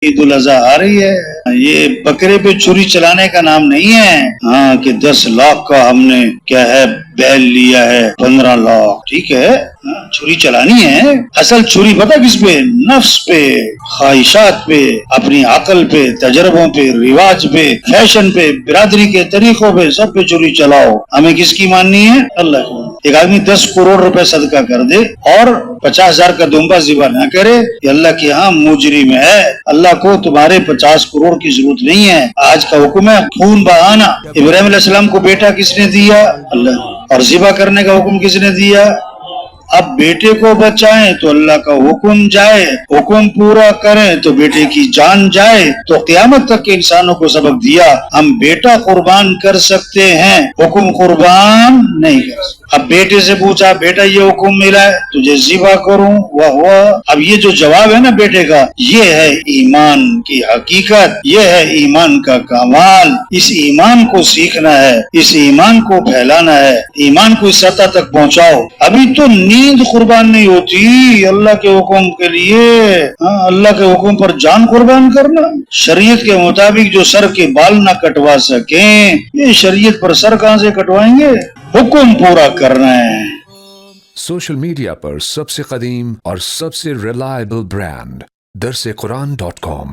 عید الاضحیٰ آ رہی ہے، یہ بکرے پہ چھری چلانے کا نام نہیں ہے، ہاں کہ 10 لاکھ کا ہم نے کیا ہے بیل لیا ہے 15 لاکھ، ٹھیک ہے، چھری چلانی ہے، اصل چھری پتہ کس پہ؟ نفس پہ، خواہشات پہ، اپنی عقل پہ، تجربوں پہ، رواج پہ، فیشن پہ، برادری کے طریقوں پہ، سب پہ چھری چلاؤ۔ ہمیں کس کی ماننی ہے؟ اللہ کی۔ ایک آدمی 10 کروڑ روپے صدقہ کر دے اور 50,000 کا دمبا ذبح نہ کرے، یہ اللہ کے ہاں مجرم ہے۔ اللہ کو تمہارے 50 کروڑ کی ضرورت نہیں ہے، آج کا حکم ہے خون بہانا۔ ابراہیم علیہ السلام کو بیٹا کس نے دیا؟ اللہ۔ اور ذبح کرنے کا حکم کس نے دیا؟ اب بیٹے کو بچائیں تو اللہ کا حکم جائے، حکم پورا کریں تو بیٹے کی جان جائے۔ تو قیامت تک کے انسانوں کو سبق دیا، ہم بیٹا قربان کر سکتے ہیں، حکم قربان نہیں کر سکتے۔ اب بیٹے سے پوچھا، بیٹا یہ حکم ملا ہے تجھے ذبح کروں، واہ۔ اب یہ جو جواب ہے نا بیٹے کا، یہ ہے ایمان کی حقیقت، یہ ہے ایمان کا کمال۔ اس ایمان کو سیکھنا ہے، اس ایمان کو پھیلانا ہے، ایمان کو اس سطح تک پہنچاؤ۔ ابھی تو نیند قربان نہیں ہوتی اللہ کے حکم کے لیے، اللہ کے حکم پر جان قربان کرنا۔ شریعت کے مطابق جو سر کے بال نہ کٹوا سکیں، یہ شریعت پر سر کہاں سے کٹوائیں گے؟ حکم پورا کرنا ہے۔ سوشل میڈیا پر سب سے قدیم اور سب سے ریلائبل برانڈ درسقرآن.com